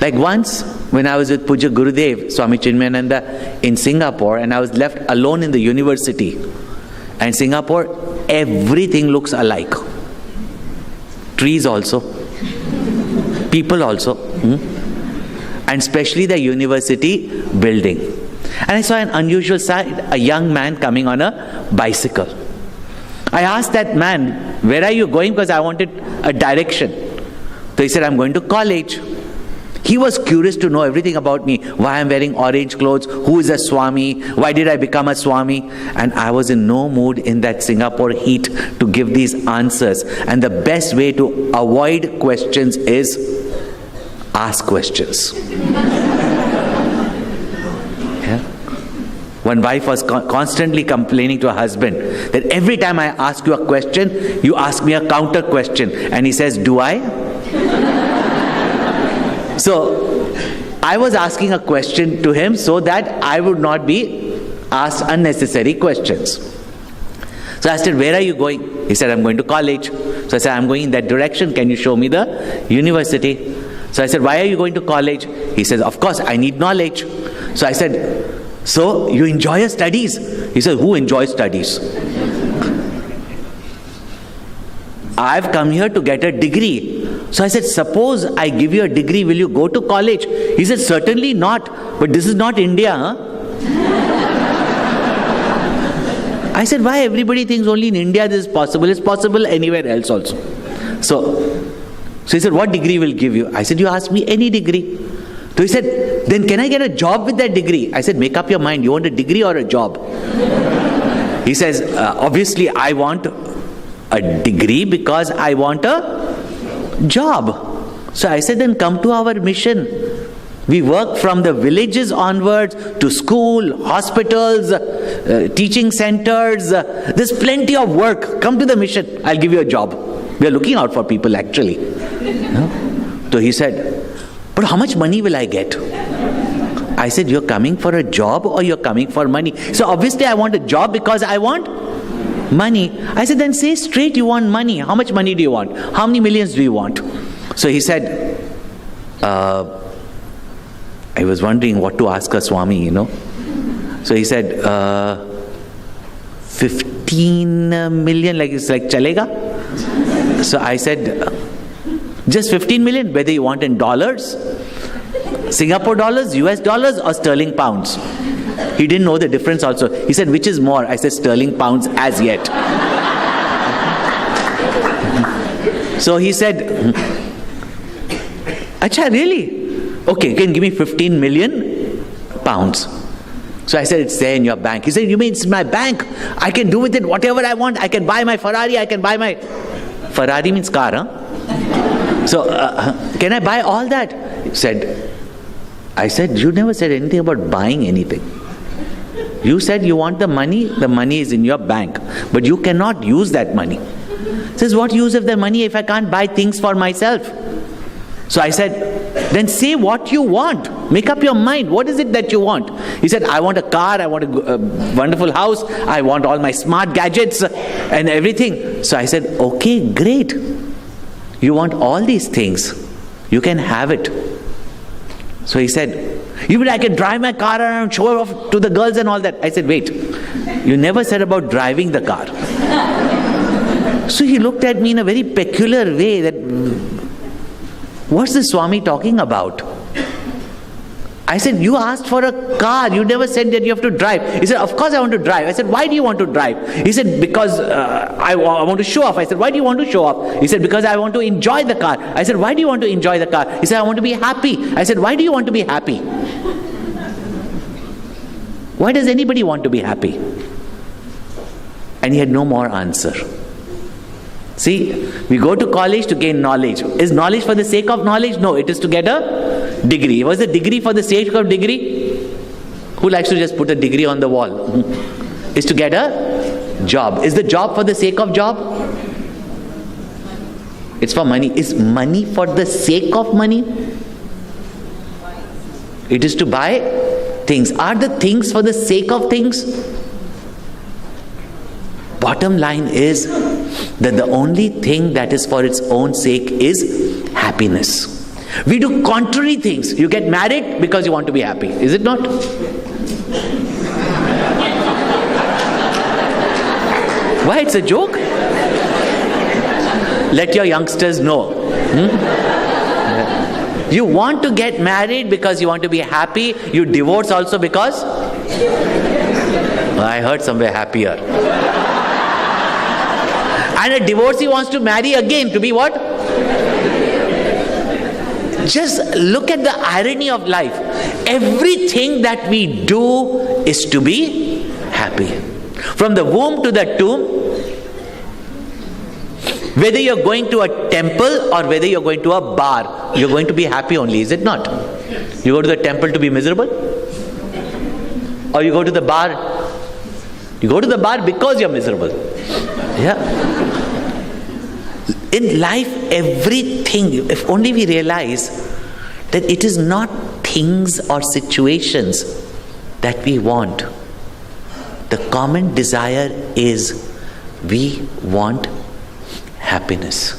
Like once, when I was with Puja Gurudev, Swami Chinmayananda in Singapore, and I was left alone in the university. And Singapore, everything looks alike. Trees also. People also. And especially the university building. And I saw an unusual sight, a young man coming on a bicycle. I asked that man, where are you going? Because I wanted a direction. So he said, I'm going to college. He was curious to know everything about me. Why I'm wearing orange clothes, who is a Swami, why did I become a Swami? And I was in no mood in that Singapore heat to give these answers. And the best way to avoid questions is ask questions. One wife was constantly complaining to her husband that every time I ask you a question, you ask me a counter question. And he says, do I? So, I was asking a question to him so that I would not be asked unnecessary questions. So I said, where are you going? He said, I'm going to college. So I said, I'm going in that direction. Can you show me the university? So I said, why are you going to college? He says, of course, I need knowledge. So I said, so you enjoy your studies? He said, who enjoys studies? I've come here to get a degree. So I said, suppose I give you a degree, will you go to college? He said, certainly not. But this is not India, huh? I said, why everybody thinks only in India this is possible? It's possible anywhere else also. So he said, what degree will give you? I said, you ask me any degree. So he said, then can I get a job with that degree? I said, make up your mind. You want a degree or a job? He says, obviously I want a degree because I want a job. So I said, then come to our mission. We work from the villages onwards to school, hospitals, teaching centers. There's plenty of work. Come to the mission. I'll give you a job. We are looking out for people actually. So he said, but how much money will I get? I said, you're coming for a job or you're coming for money? So obviously I want a job because I want money. I said, then say straight you want money. How much money do you want? How many millions do you want? So he said, I was wondering what to ask a Swami, So he said, 15 million, it's like chalega? So I said, just 15 million, whether you want in dollars, Singapore dollars, US dollars or sterling pounds. He didn't know the difference also. He said, which is more? I said, sterling pounds as yet. So he said, Acha, really? Okay, you can give me 15 million pounds. So I said, it's there in your bank. He said, you mean it's my bank? I can do with it whatever I want. I can buy my Ferrari. I can buy my... Ferrari means car, huh? So, can I buy all that? He said, I said, you never said anything about buying anything. You said you want the money is in your bank. But you cannot use that money. He says, what use of the money if I can't buy things for myself? So I said, then say what you want. Make up your mind. What is it that you want? He said, I want a car, I want a wonderful house, I want all my smart gadgets and everything. So I said, okay, great. You want all these things. You can have it. So he said, you mean I can drive my car around, show off to the girls and all that? I said, wait, you never said about driving the car. So he looked at me in a very peculiar way that, what's the Swami talking about? I said, you asked for a car. You never said that you have to drive. He said, of course I want to drive. I said, why do you want to drive? He said, because I want to show off. I said, why do you want to show off? He said, because I want to enjoy the car. I said, why do you want to enjoy the car? He said, I want to be happy. I said, why do you want to be happy? Why does anybody want to be happy? And he had no more answer. See, we go to college to gain knowledge. Is knowledge for the sake of knowledge? No, it is to get a degree. Was a degree for the sake of degree? Who likes to just put a degree on the wall? Is to get a job. Is the job for the sake of job? It's for money. Is money for the sake of money? It is to buy things. Are the things for the sake of things? Bottom line is that the only thing that is for its own sake is happiness. We do contrary things. You get married because you want to be happy. Is it not? Why? It's a joke. Let your youngsters know. You want to get married because you want to be happy. You divorce also because? I heard somewhere happier. And a divorcee wants to marry again to be what? Just look at the irony of life. Everything that we do is to be happy. From the womb to the tomb, whether you're going to a temple or whether you're going to a bar, you're going to be happy only, is it not? You go to the temple to be miserable? Or you go to the bar? You go to the bar because you're miserable. Yeah. In life, everything, if only we realize that it is not things or situations that we want. The common desire is we want happiness.